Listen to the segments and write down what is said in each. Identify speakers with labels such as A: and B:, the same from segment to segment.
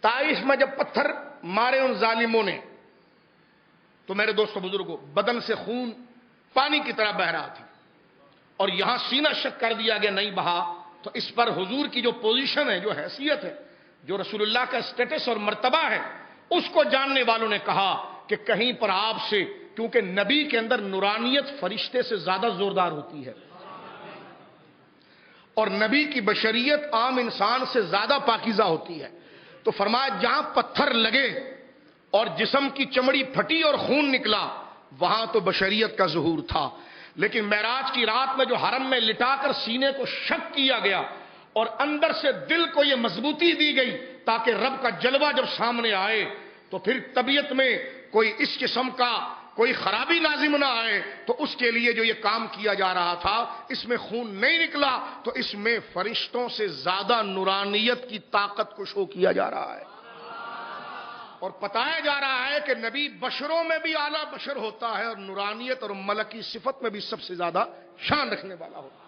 A: طائف میں جب پتھر مارے ان ظالموں نے تو میرے دوستوں بزرگوں بدن سے خون پانی کی طرح بہ رہا تھا، اور یہاں سینہ شک کر دیا گیا نہیں بہا، تو اس پر حضور کی جو پوزیشن ہے، جو حیثیت ہے، جو رسول اللہ کا اسٹیٹس اور مرتبہ ہے، اس کو جاننے والوں نے کہا کہ کہیں پر آپ سے، کیونکہ نبی کے اندر نورانیت فرشتے سے زیادہ زوردار ہوتی ہے، اور نبی کی بشریت عام انسان سے زیادہ پاکیزہ ہوتی ہے، تو فرمایا جہاں پتھر لگے اور جسم کی چمڑی پھٹی اور خون نکلا وہاں تو بشریت کا ظہور تھا، لیکن معراج کی رات میں جو حرم میں لٹا کر سینے کو شک کیا گیا اور اندر سے دل کو یہ مضبوطی دی گئی تاکہ رب کا جلوہ جب سامنے آئے تو پھر طبیعت میں کوئی اس قسم کا کوئی خرابی لازم نہ آئے، تو اس کے لیے جو یہ کام کیا جا رہا تھا اس میں خون نہیں نکلا، تو اس میں فرشتوں سے زیادہ نورانیت کی طاقت کو شو کیا جا رہا ہے، اور بتایا جا رہا ہے کہ نبی بشروں میں بھی اعلیٰ بشر ہوتا ہے اور نورانیت اور ملکی صفت میں بھی سب سے زیادہ شان رکھنے والا ہوتا ہے۔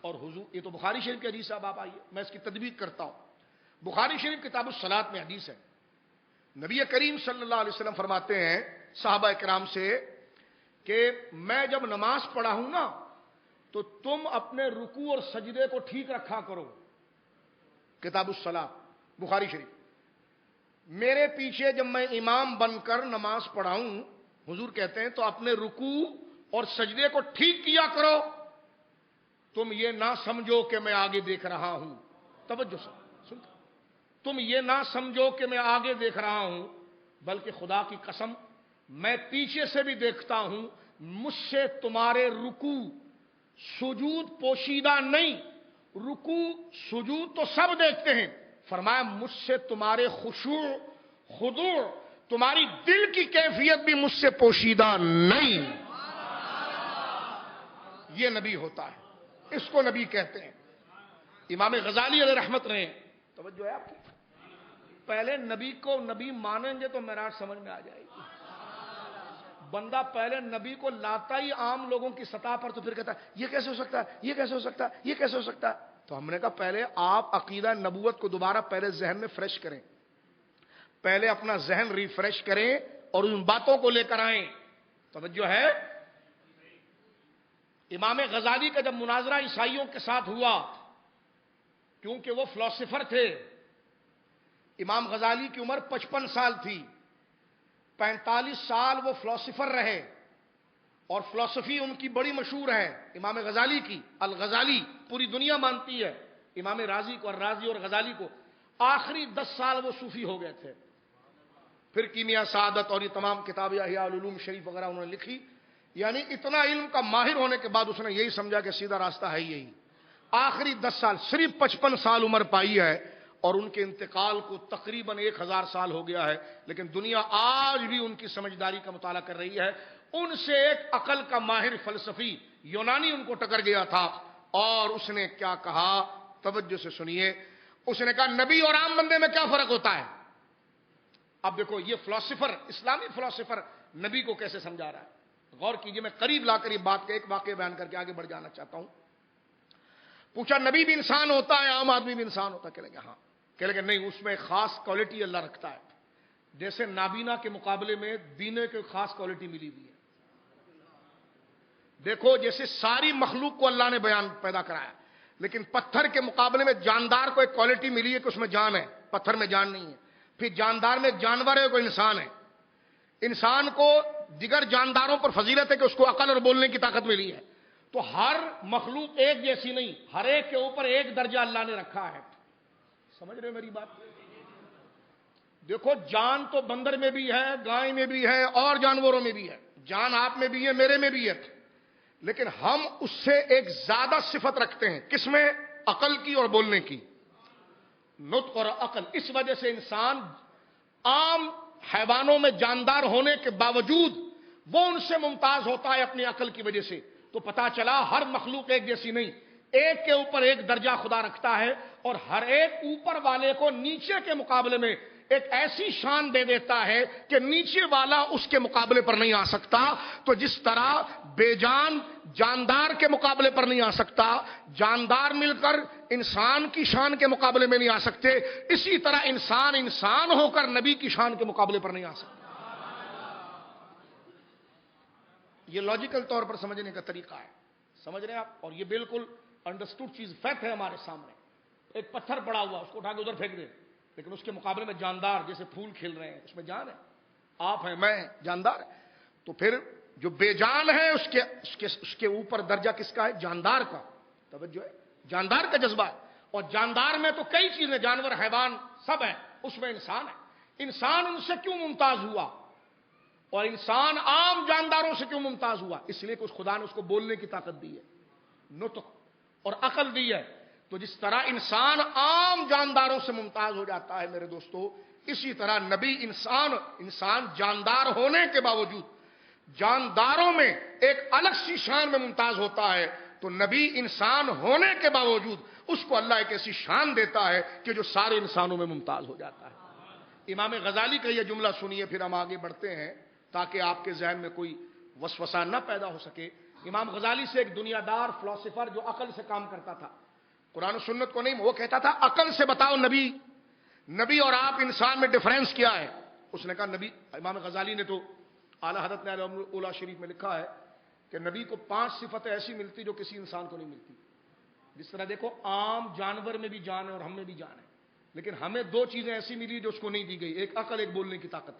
A: اور حضور، یہ تو بخاری شریف کی حدیث ہے، آپ آئیے میں اس کی تدبیق کرتا ہوں۔ بخاری شریف کتاب الصلاۃ میں حدیث ہے، نبی کریم صلی اللہ علیہ وسلم فرماتے ہیں صحابہ کرام سے کہ میں جب نماز پڑھا ہوں نا تو تم اپنے رکوع اور سجدے کو ٹھیک رکھا کرو، کتاب الصلاۃ بخاری شریف۔ میرے پیچھے جب میں امام بن کر نماز پڑھاؤں، حضور کہتے ہیں، تو اپنے رکوع اور سجدے کو ٹھیک کیا کرو، تم یہ نہ سمجھو کہ میں آگے دیکھ رہا ہوں، توجہ سے سن، تم یہ نہ سمجھو کہ میں آگے دیکھ رہا ہوں، بلکہ خدا کی قسم میں پیچھے سے بھی دیکھتا ہوں، مجھ سے تمہارے رکوع سجود پوشیدہ نہیں، رکوع سجود تو سب دیکھتے ہیں، فرمایا مجھ سے تمہارے خشوع خضوع تمہاری دل کی کیفیت بھی مجھ سے پوشیدہ نہیں۔ یہ نبی ہوتا ہے، اس کو نبی کہتے ہیں۔ امام غزالی علیہ رحمت نے، توجہ ہے آپ کی، پہلے نبی کو نبی مانیں گے تو معراج سمجھ میں آ جائے گی۔ بندہ پہلے نبی کو لاتا ہی عام لوگوں کی سطح پر تو پھر کہتا ہے یہ کیسے ہو سکتا ہے، یہ کیسے ہو سکتا ہے، یہ کیسے ہو سکتا ہے۔ تو ہم نے کہا پہلے آپ عقیدہ نبوت کو دوبارہ پہلے ذہن میں فریش کریں، پہلے اپنا ذہن ریفریش کریں اور ان باتوں کو لے کر آئیں۔ توجہ ہے، امام غزالی کا جب مناظرہ عیسائیوں کے ساتھ ہوا، کیونکہ وہ فلاسفر تھے، امام غزالی کی عمر 55 سال تھی، 45 سال وہ فلاسفر رہے، اور فلسفی ان کی بڑی مشہور ہے، امام غزالی کی، الغزالی پوری دنیا مانتی ہے امام رازی کو، الرازی اور غزالی کو۔ آخری 10 سال وہ صوفی ہو گئے تھے، پھر کیمیا سعادت اور یہ تمام کتابیں احیاء العلوم شریف وغیرہ انہوں نے لکھی، یعنی اتنا علم کا ماہر ہونے کے بعد اس نے یہی سمجھا کہ سیدھا راستہ ہے یہی۔ آخری 10 سال، صرف 55 سال عمر پائی ہے، اور ان کے انتقال کو تقریباً 1000 سال ہو گیا ہے، لیکن دنیا آج بھی ان کی سمجھداری کا مطالعہ کر رہی ہے۔ ان سے ایک عقل کا ماہر فلسفی یونانی ان کو ٹکر گیا تھا، اور اس نے کیا کہا، توجہ سے سنیے، اس نے کہا نبی اور عام بندے میں کیا فرق ہوتا ہے۔ اب دیکھو یہ فلسفر، اسلامی فلسفر نبی کو کیسے سمجھا رہا ہے، غور کیجئے، میں قریب لا کر یہ بات کا ایک واقعہ بیان کر کے آگے بڑھ جانا چاہتا ہوں۔ پوچھا نبی بھی انسان ہوتا ہے، عام آدمی بھی انسان ہوتا ہے؟ کہہ لیں گے ہاں، کہہ لیں گے نہیں، اس میں خاص کوالٹی اللہ رکھتا ہے، جیسے نابینا کے مقابلے میں بینے کی خاص کوالٹی ملی ہوئی ہے۔ دیکھو جیسے ساری مخلوق کو اللہ نے بیان پیدا کرایا، لیکن پتھر کے مقابلے میں جاندار کو ایک کوالٹی ملی ہے کہ اس میں جان ہے، پتھر میں جان نہیں ہے۔ پھر جاندار میں ایک جانور ہے، کوئی انسان ہے۔ انسان کو دیگر جانداروں پر فضیلت ہے کہ اس کو عقل اور بولنے کی طاقت ملی ہے۔ تو ہر مخلوق ایک جیسی نہیں، ہر ایک کے اوپر ایک درجہ اللہ نے رکھا ہے۔ سمجھ رہے ہو میری بات؟ دیکھو جان تو بندر میں بھی ہے، گائے میں بھی ہے، اور جانوروں میں بھی ہے، جان آپ میں بھی ہے، میرے میں بھی ہے، لیکن ہم اس سے ایک زیادہ صفت رکھتے ہیں، کس میں؟ عقل کی اور بولنے کی، نطق اور عقل۔ اس وجہ سے انسان عام حیوانوں میں جاندار ہونے کے باوجود وہ ان سے ممتاز ہوتا ہے اپنی عقل کی وجہ سے۔ تو پتا چلا ہر مخلوق ایک جیسی نہیں، ایک کے اوپر ایک درجہ خدا رکھتا ہے، اور ہر ایک اوپر والے کو نیچے کے مقابلے میں ایک ایسی شان دے دیتا ہے کہ نیچے والا اس کے مقابلے پر نہیں آ سکتا. تو جس طرح بے جان جاندار کے مقابلے پر نہیں آ سکتا، جاندار مل کر انسان کی شان کے مقابلے میں نہیں آ سکتے، اسی طرح انسان انسان ہو کر نبی کی شان کے مقابلے پر نہیں آ سکتا. یہ لاجیکل طور پر سمجھنے کا طریقہ ہے. سمجھ رہے ہیں آپ؟ اور یہ بالکل انڈرسٹوڈ چیز، فیکٹ ہے ہمارے سامنے. ایک پتھر پڑا ہوا اس کو اٹھا کے ادھر پھینک دے، لیکن اس کے مقابلے میں جاندار، جیسے پھول کھل رہے ہیں اس میں جان ہے، آپ ہیں، میں جاندار ہے. تو پھر جو بے جان ہے اس کے اوپر درجہ کس کا ہے؟ جاندار کا. توجہ ہے، جاندار کا جذبہ ہے. اور جاندار میں تو کئی چیزیں، جانور، حیوان سب ہیں، اس میں انسان ہے. انسان ان سے کیوں ممتاز ہوا اور انسان عام جانداروں سے کیوں ممتاز ہوا؟ اس لیے کہ اس خدا نے اس کو بولنے کی طاقت دی ہے، نطق اور عقل دی ہے. تو جس طرح انسان عام جانداروں سے ممتاز ہو جاتا ہے میرے دوستو، اسی طرح نبی انسان جاندار ہونے کے باوجود جانداروں میں ایک الگ سی شان میں ممتاز ہوتا ہے. تو نبی انسان ہونے کے باوجود اس کو اللہ ایک ایسی شان دیتا ہے کہ جو سارے انسانوں میں ممتاز ہو جاتا ہے. امام غزالی کا یہ جملہ سنیے، پھر ہم آگے بڑھتے ہیں تاکہ آپ کے ذہن میں کوئی وسوسہ نہ پیدا ہو سکے. امام غزالی سے ایک دنیا دار فلسفر جو عقل سے کام کرتا تھا، قرآن و سنت کو نہیں، وہ کہتا تھا عقل سے بتاؤ نبی اور آپ انسان میں ڈیفرنس کیا ہے. اس نے کہا نبی، امام غزالی نے تو اعلیٰ حضرت نے اولا شریف میں لکھا ہے کہ نبی کو 5 صفتیں ایسی ملتی جو کسی انسان کو نہیں ملتی. جس طرح دیکھو عام جانور میں بھی جان ہے اور ہم میں بھی جان ہے، لیکن ہمیں 2 چیزیں ایسی ملی جو اس کو نہیں دی گئی، ایک عقل، ایک بولنے کی طاقت.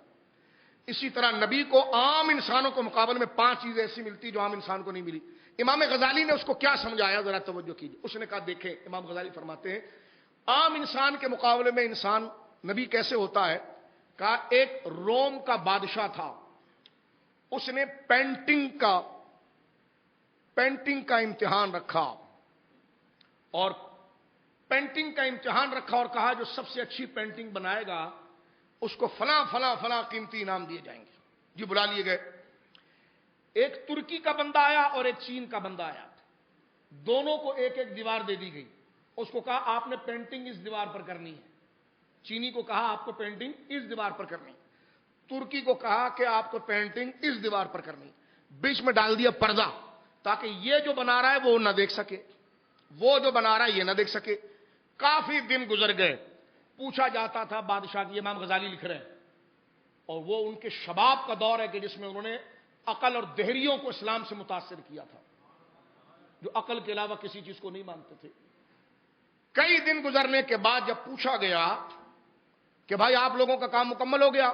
A: اسی طرح نبی کو عام انسانوں کو مقابلے میں 5 چیزیں ایسی ملتی جو عام انسان کو نہیں ملی. امام غزالی نے اس کو کیا سمجھایا، ذرا توجہ کیجیے. اس نے کہا دیکھیں، امام غزالی فرماتے ہیں عام انسان کے مقابلے میں انسان نبی کیسے ہوتا ہے. کہا ایک روم کا بادشاہ تھا، اس نے پینٹنگ کا امتحان رکھا اور اور کہا جو سب سے اچھی پینٹنگ بنائے گا اس کو فلاں فلاں فلاں قیمتی انعام دیے جائیں گے. جی بلا لیے گئے. ایک ترکی کا بندہ آیا اور ایک چین کا بندہ آیا، دونوں کو ایک ایک دیوار دے دی گئی. اس کو کہا آپ نے پینٹنگ اس دیوار پر کرنی ہے. چینی کو کہا آپ کو پینٹنگ اس دیوار پر کرنی ہے. ترکی کو کہا کہ آپ کو پینٹنگ اس دیوار پر کرنی ہے. بیچ میں ڈال دیا پردہ تاکہ یہ جو بنا رہا ہے وہ نہ دیکھ سکے، وہ جو بنا رہا ہے یہ نہ دیکھ سکے. کافی دن گزر گئے، پوچھا جاتا تھا بادشاہ کی، امام غزالی لکھ رہے ہیں، اور وہ ان کے شباب کا دور ہے کہ جس میں انہوں نے عقل اور دہریوں کو اسلام سے متاثر کیا تھا، جو عقل کے علاوہ کسی چیز کو نہیں مانتے تھے. کئی دن گزرنے کے بعد جب پوچھا گیا کہ بھائی آپ لوگوں کا کام مکمل ہو گیا،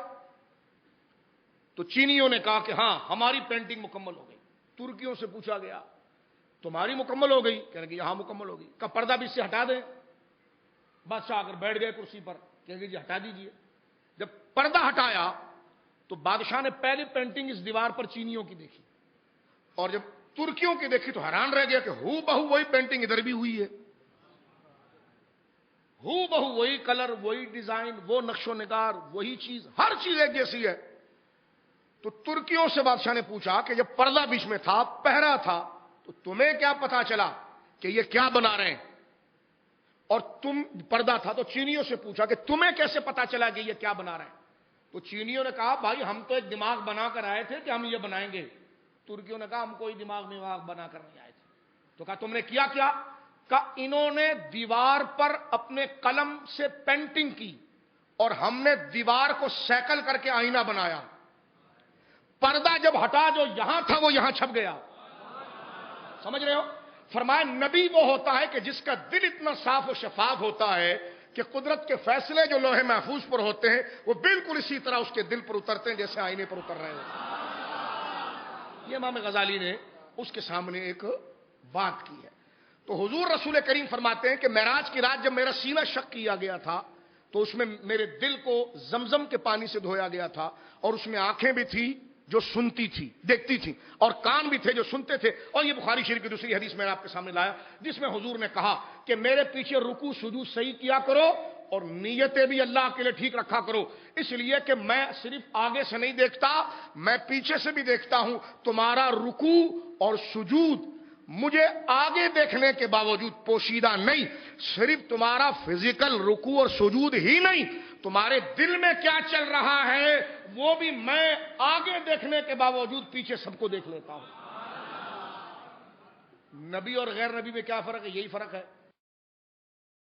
A: تو چینیوں نے کہا کہ ہاں ہماری پینٹنگ مکمل ہو گئی. ترکیوں سے پوچھا گیا تمہاری مکمل ہو گئی؟ کہنے کہ یہاں مکمل ہو گئی. کا پردہ بھی اس سے ہٹا دیں. بادشاہ آ کر بیٹھ گئے کرسی پر، کہنے کہ جی ہٹا دیجئے. جب پردہ ہٹایا تو بادشاہ نے پہلی پینٹنگ اس دیوار پر چینیوں کی دیکھی، اور جب ترکیوں کی دیکھی تو حیران رہ گیا کہ ہو بہو وہی پینٹنگ ادھر بھی ہوئی ہے، ہو بہو وہی کلر، وہی ڈیزائن، وہ نقش و نگار، وہی چیز، ہر چیز ایک جیسی ہے. تو ترکیوں سے بادشاہ نے پوچھا کہ جب پردہ بیچ میں تھا، پہرا تھا، تو تمہیں کیا پتا چلا کہ یہ کیا بنا رہے ہیں؟ اور تم پردہ تھا. تو چینیوں سے پوچھا کہ تمہیں کیسے پتا چلا کہ یہ کیا بنا رہے ہیں؟ تو چینیوں نے کہا بھائی ہم تو ایک دماغ بنا کر آئے تھے کہ ہم یہ بنائیں گے. ترکیوں نے کہا ہم کوئی دماغ بنا کر نہیں آئے تھے. تو کہا تم نے کیا؟ کہا انہوں نے دیوار پر اپنے قلم سے پینٹنگ کی اور ہم نے دیوار کو سیکل کر کے آئینہ بنایا. پردہ جب ہٹا جو یہاں تھا وہ یہاں چھپ گیا. سمجھ رہے ہو؟ فرمایا نبی وہ ہوتا ہے کہ جس کا دل اتنا صاف و شفاف ہوتا ہے کہ قدرت کے فیصلے جو لوح محفوظ پر ہوتے ہیں وہ بالکل اسی طرح اس کے دل پر اترتے ہیں جیسے آئینے پر اتر رہے ہیں. یہ امام غزالی نے اس کے سامنے ایک بات کی ہے. تو حضور رسول کریم فرماتے ہیں کہ معراج کی رات جب میرا سینہ شق کیا گیا تھا تو اس میں میرے دل کو زمزم کے پانی سے دھویا گیا تھا، اور اس میں آنکھیں بھی تھی جو سنتی تھی، دیکھتی تھی، اور کان بھی تھے جو سنتے تھے. اور یہ بخاری شریف کی دوسری حدیث میں نے آپ کے سامنے لایا جس میں حضور نے کہا کہ میرے پیچھے رکوع سجود صحیح کیا کرو اور نیتیں بھی اللہ کے لیے ٹھیک رکھا کرو، اس لیے کہ میں صرف آگے سے نہیں دیکھتا، میں پیچھے سے بھی دیکھتا ہوں. تمہارا رکوع اور سجود مجھے آگے دیکھنے کے باوجود پوشیدہ نہیں، صرف تمہارا فزیکل رکوع اور سجود ہی نہیں، تمہارے دل میں کیا چل رہا ہے وہ بھی میں آگے دیکھنے کے باوجود پیچھے سب کو دیکھ لیتا ہوں۔ نبی اور غیر نبی میں کیا فرق ہے؟ یہی فرق ہے۔